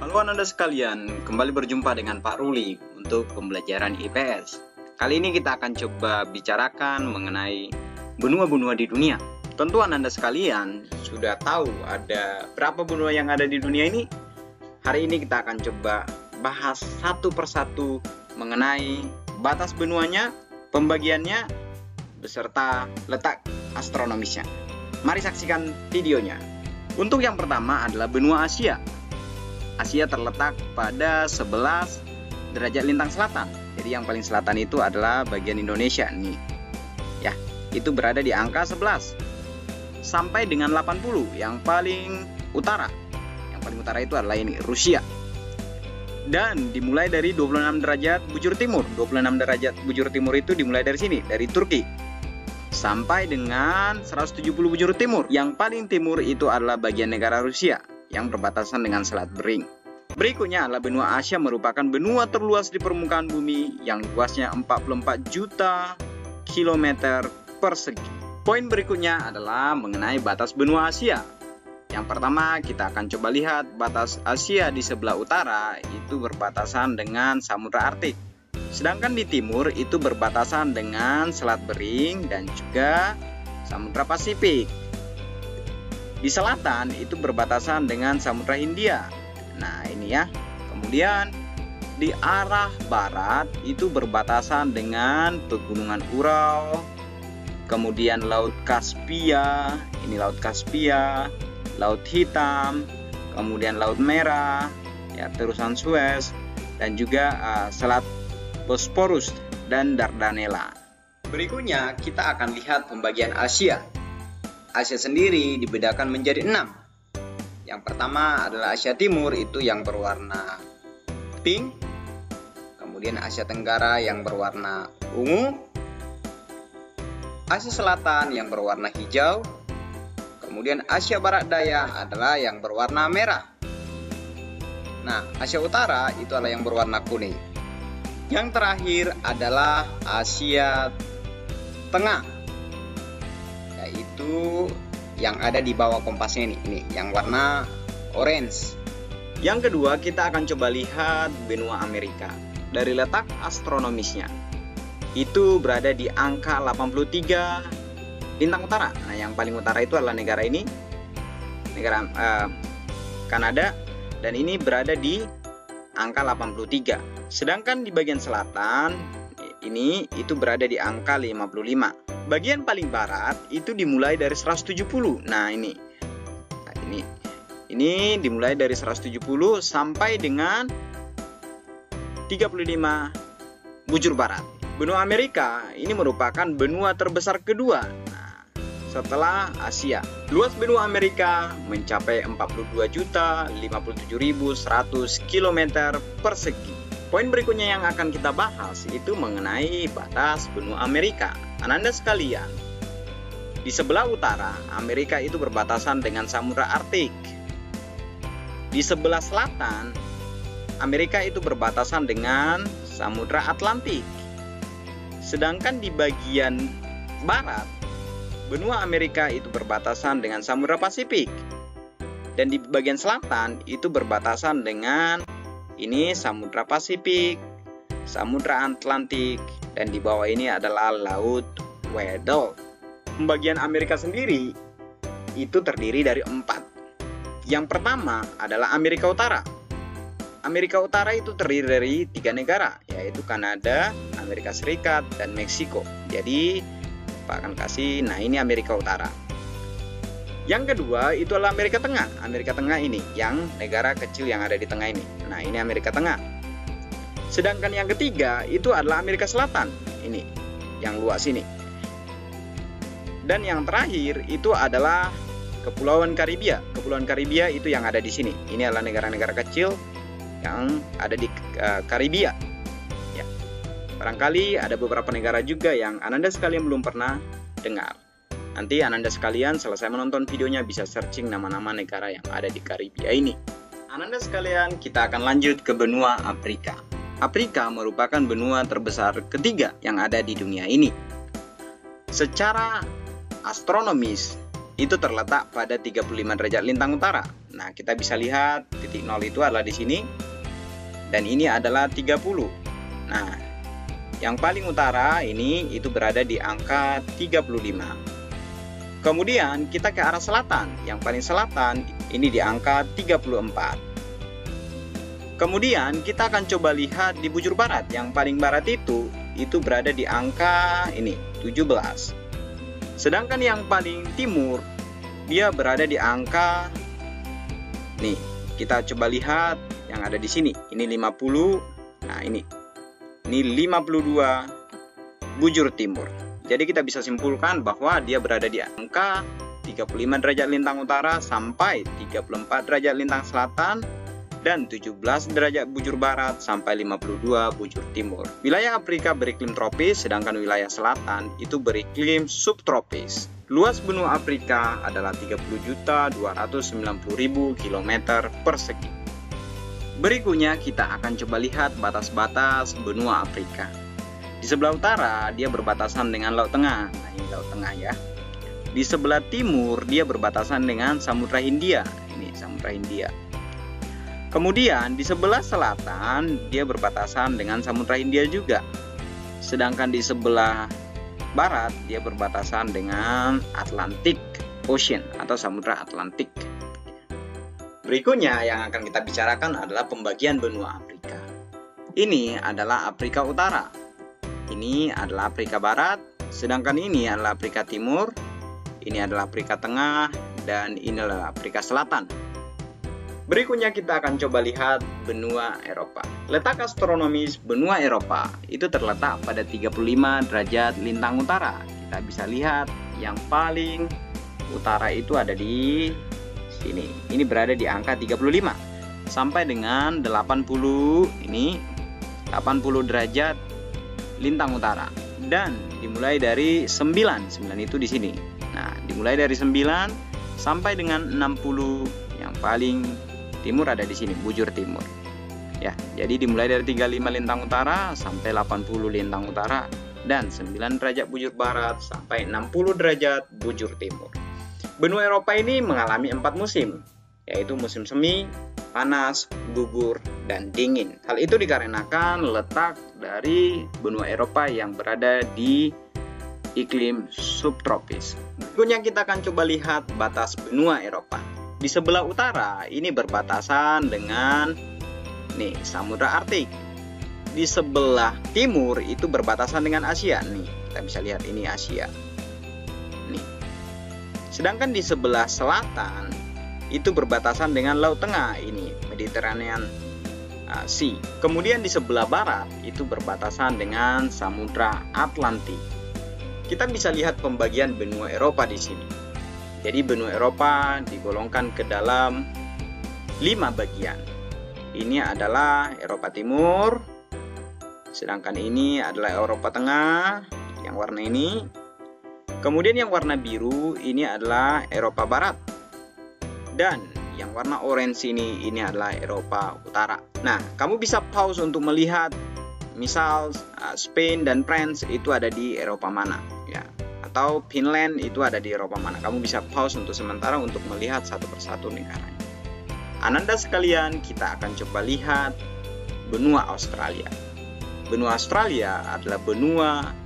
Halo Anda sekalian, kembali berjumpa dengan Pak Ruli untuk pembelajaran IPS. Kali ini kita akan coba bicarakan mengenai benua-benua di dunia. Tentu Anda sekalian sudah tahu ada berapa benua yang ada di dunia ini. Hari ini kita akan coba bahas satu persatu mengenai batas benuanya, pembagiannya, beserta letak astronomisnya. Mari saksikan videonya. Untuk yang pertama adalah benua Asia. Asia terletak pada 11 derajat lintang selatan. Jadi yang paling selatan itu adalah bagian Indonesia nih. Ya, itu berada di angka 11 sampai dengan 80 yang paling utara. Yang paling utara itu adalah ini, Rusia. Dan dimulai dari 26 derajat bujur timur. 26 derajat bujur timur itu dimulai dari sini, dari Turki. Sampai dengan 170 bujur timur. Yang paling timur itu adalah bagian negara Rusia yang berbatasan dengan Selat Bering. Berikutnya adalah benua Asia, merupakan benua terluas di permukaan bumi yang luasnya 44 juta kilometer persegi. Poin berikutnya adalah mengenai batas benua Asia. Yang pertama kita akan coba lihat batas Asia di sebelah utara itu berbatasan dengan Samudra Arktik. Sedangkan di timur itu berbatasan dengan Selat Bering dan juga Samudra Pasifik. Di selatan itu berbatasan dengan Samudra Hindia. Nah ini ya. Kemudian di arah barat itu berbatasan dengan Pegunungan Ural. Kemudian Laut Kaspia. Ini Laut Kaspia, Laut Hitam, kemudian Laut Merah, ya, terusan Suez, dan juga Selat Bosporus dan Dardanella. Berikutnya kita akan lihat pembagian Asia. Asia sendiri dibedakan menjadi 6. Yang pertama adalah Asia Timur, itu yang berwarna pink. Kemudian Asia Tenggara yang berwarna ungu. Asia Selatan yang berwarna hijau. Kemudian Asia Barat Daya adalah yang berwarna merah. Nah, Asia Utara itu adalah yang berwarna kuning. Yang terakhir adalah Asia Tengah, yaitu yang ada di bawah kompasnya ini yang warna orange. Yang kedua kita akan coba lihat benua Amerika. Dari letak astronomisnya itu berada di angka 83 lintang utara. Nah yang paling utara itu adalah negara ini, negara Kanada, dan ini berada di angka 83. Sedangkan di bagian selatan ini itu berada di angka 55. Bagian paling barat itu dimulai dari 170. Nah, ini dimulai dari 170 sampai dengan 35 bujur barat. Benua Amerika ini merupakan benua terbesar kedua, nah, setelah Asia. Luas benua Amerika mencapai 42.057.100 km persegi. Poin berikutnya yang akan kita bahas itu mengenai batas benua Amerika. Anda sekalian, di sebelah utara Amerika itu berbatasan dengan Samudra Arktik. Di sebelah selatan Amerika itu berbatasan dengan Samudra Atlantik. Sedangkan di bagian barat benua Amerika itu berbatasan dengan Samudra Pasifik. Dan di bagian selatan itu berbatasan dengan ini Samudra Pasifik, Samudra Atlantik, dan di bawah ini adalah Laut Weddell. Pembagian Amerika sendiri itu terdiri dari 4. Yang pertama adalah Amerika Utara. Amerika Utara itu terdiri dari 3 negara, yaitu Kanada, Amerika Serikat, dan Meksiko. Jadi Pak akan kasih, nah ini Amerika Utara. Yang kedua itu adalah Amerika Tengah. Amerika Tengah ini yang negara kecil yang ada di tengah ini. Nah ini Amerika Tengah. Sedangkan yang ketiga itu adalah Amerika Selatan. Ini yang luas ini. Dan yang terakhir itu adalah Kepulauan Karibia. Kepulauan Karibia itu yang ada di sini. Ini adalah negara-negara kecil yang ada di Karibia. Ya. Barangkali ada beberapa negara juga yang Anda sekalian belum pernah dengar. Nanti Anda sekalian selesai menonton videonya bisa searching nama-nama negara yang ada di Karibia ini. Anda sekalian, kita akan lanjut ke benua Afrika. Afrika merupakan benua terbesar ketiga yang ada di dunia ini. Secara astronomis itu terletak pada 35 derajat lintang utara. Nah, kita bisa lihat di 0 itu adalah di sini, dan ini adalah 30. Nah, yang paling utara ini itu berada di angka 35. Kemudian kita ke arah selatan, yang paling selatan ini di angka 34. Kemudian kita akan coba lihat di bujur barat, yang paling barat itu berada di angka ini 17. Sedangkan yang paling timur dia berada di angka nih, kita coba lihat yang ada di sini. Ini 50. Nah, ini 52 bujur timur. Jadi kita bisa simpulkan bahwa dia berada di angka 35 derajat lintang utara sampai 34 derajat lintang selatan, dan 17 derajat bujur barat sampai 52 bujur timur. Wilayah Afrika beriklim tropis, sedangkan wilayah selatan itu beriklim subtropis. Luas benua Afrika adalah 30.290.000 km persegi. Berikutnya kita akan coba lihat batas-batas benua Afrika. Di sebelah utara dia berbatasan dengan Laut Tengah. Nah, ini Laut Tengah ya. Di sebelah timur dia berbatasan dengan Samudra Hindia. Ini Samudra Hindia. Kemudian di sebelah selatan dia berbatasan dengan Samudra Hindia juga. Sedangkan di sebelah barat dia berbatasan dengan Atlantic Ocean atau Samudra Atlantik. Berikutnya yang akan kita bicarakan adalah pembagian benua Afrika. Ini adalah Afrika Utara. Ini adalah Afrika Barat, sedangkan ini adalah Afrika Timur, ini adalah Afrika Tengah, dan ini adalah Afrika Selatan. Berikutnya kita akan coba lihat benua Eropa. Letak astronomis benua Eropa itu terletak pada 35 derajat lintang utara. Kita bisa lihat yang paling utara itu ada di sini. Ini berada di angka 35 sampai dengan 80, ini 80 derajat lintang utara. Dan dimulai dari 9 itu di sini. Nah, dimulai dari 9 sampai dengan 60, yang paling timur ada di sini, bujur timur. Ya, jadi dimulai dari 35 lintang utara sampai 80 lintang utara, dan 9 derajat bujur barat sampai 60 derajat bujur timur. Benua Eropa ini mengalami 4 musim, yaitu musim semi, panas, gugur, dan dingin. Hal itu dikarenakan letak dari benua Eropa yang berada di iklim subtropis. Berikutnya kita akan coba lihat batas benua Eropa. Di sebelah utara ini berbatasan dengan Samudra Arktik. Di sebelah timur itu berbatasan dengan Asia. Nih, kita bisa lihat ini Asia. Nih. Sedangkan di sebelah selatan itu berbatasan dengan Laut Tengah, ini Mediterranean Sea. Kemudian di sebelah barat itu berbatasan dengan Samudra Atlantik. Kita bisa lihat pembagian benua Eropa di sini. Jadi benua Eropa digolongkan ke dalam 5 bagian. Ini adalah Eropa Timur, sedangkan ini adalah Eropa Tengah, yang warna ini. Kemudian yang warna biru ini adalah Eropa Barat. Dan yang warna orange ini adalah Eropa Utara. Nah, kamu bisa pause untuk melihat misal Spain dan France itu ada di Eropa mana, ya. Atau Finland itu ada di Eropa mana. Kamu bisa pause untuk sementara untuk melihat satu persatu negaranya. Ananda sekalian, kita akan coba lihat benua Australia. Benua Australia adalah benua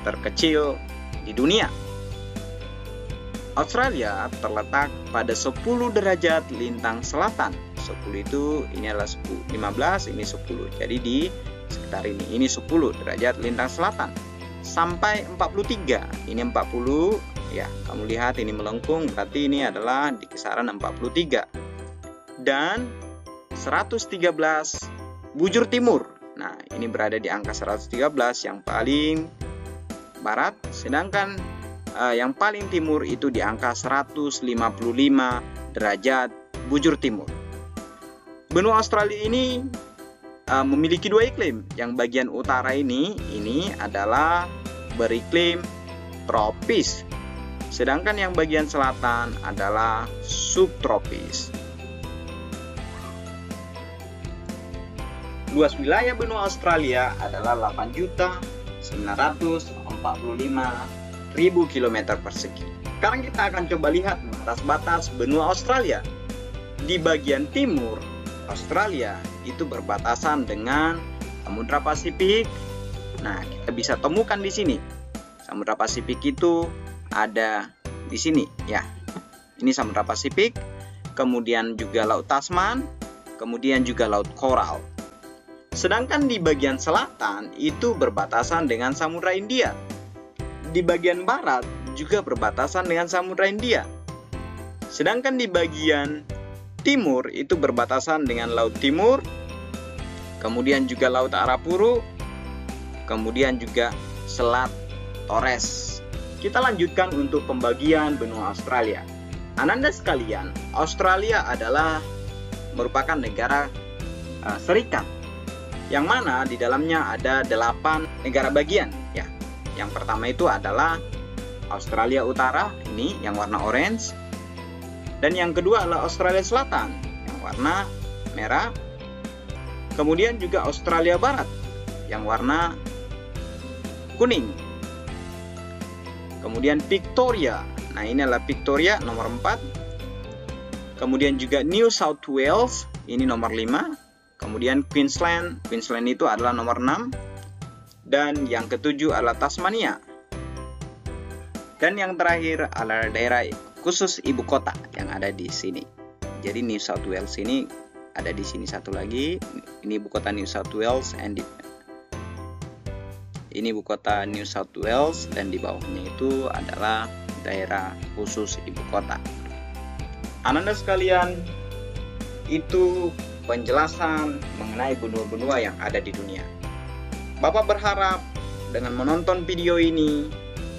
terkecil di dunia. Australia terletak pada 10 derajat lintang selatan. 10 itu ini adalah 15, ini 10. Jadi di sekitar ini 10 derajat lintang selatan. Sampai 43, ini 40, ya kamu lihat ini melengkung, berarti ini adalah di kisaran 43. Dan 113 bujur timur. Nah, ini berada di angka 113 yang paling barat, sedangkan yang paling timur itu di angka 155 derajat bujur timur. Benua Australia ini memiliki 2 iklim. Yang bagian utara ini adalah beriklim tropis, sedangkan yang bagian selatan adalah subtropis. Luas wilayah benua Australia adalah 8.945.000 km persegi. Sekarang kita akan coba lihat batas-batas benua Australia. Di bagian timur Australia itu berbatasan dengan Samudra Pasifik. Nah, kita bisa temukan di sini. Samudra Pasifik itu ada di sini ya. Ini Samudra Pasifik, kemudian juga Laut Tasman, kemudian juga Laut Coral. Sedangkan di bagian selatan itu berbatasan dengan Samudra India. Di bagian barat juga berbatasan dengan Samudra India. Sedangkan di bagian timur itu berbatasan dengan Laut Timur, kemudian juga Laut Arafuru, kemudian juga Selat Torres. Kita lanjutkan untuk pembagian benua Australia. Ananda sekalian, Australia adalah merupakan negara serikat, yang mana di dalamnya ada 8 negara bagian ya. Yang pertama itu adalah Australia Utara, ini yang warna orange. Dan yang kedua adalah Australia Selatan, yang warna merah. Kemudian juga Australia Barat, yang warna kuning. Kemudian Victoria, nah ini adalah Victoria nomor 4. Kemudian juga New South Wales, ini nomor 5. Kemudian Queensland itu adalah nomor 6. Dan yang ketujuh adalah Tasmania. Dan yang terakhir adalah daerah khusus ibu kota yang ada di sini. Jadi New South Wales ini ada di sini satu lagi. Ini ibu kota New South Wales ini ibu kota New South Wales, dan di bawahnya itu adalah daerah khusus ibu kota. Ananda sekalian, itu penjelasan mengenai benua-benua yang ada di dunia. Bapak berharap dengan menonton video ini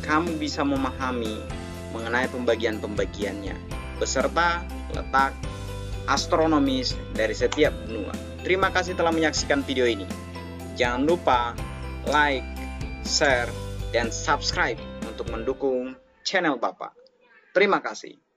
kamu bisa memahami mengenai pembagian-pembagiannya beserta letak astronomis dari setiap benua. Terima kasih telah menyaksikan video ini. Jangan lupa like, share, dan subscribe untuk mendukung channel Bapak. Terima kasih.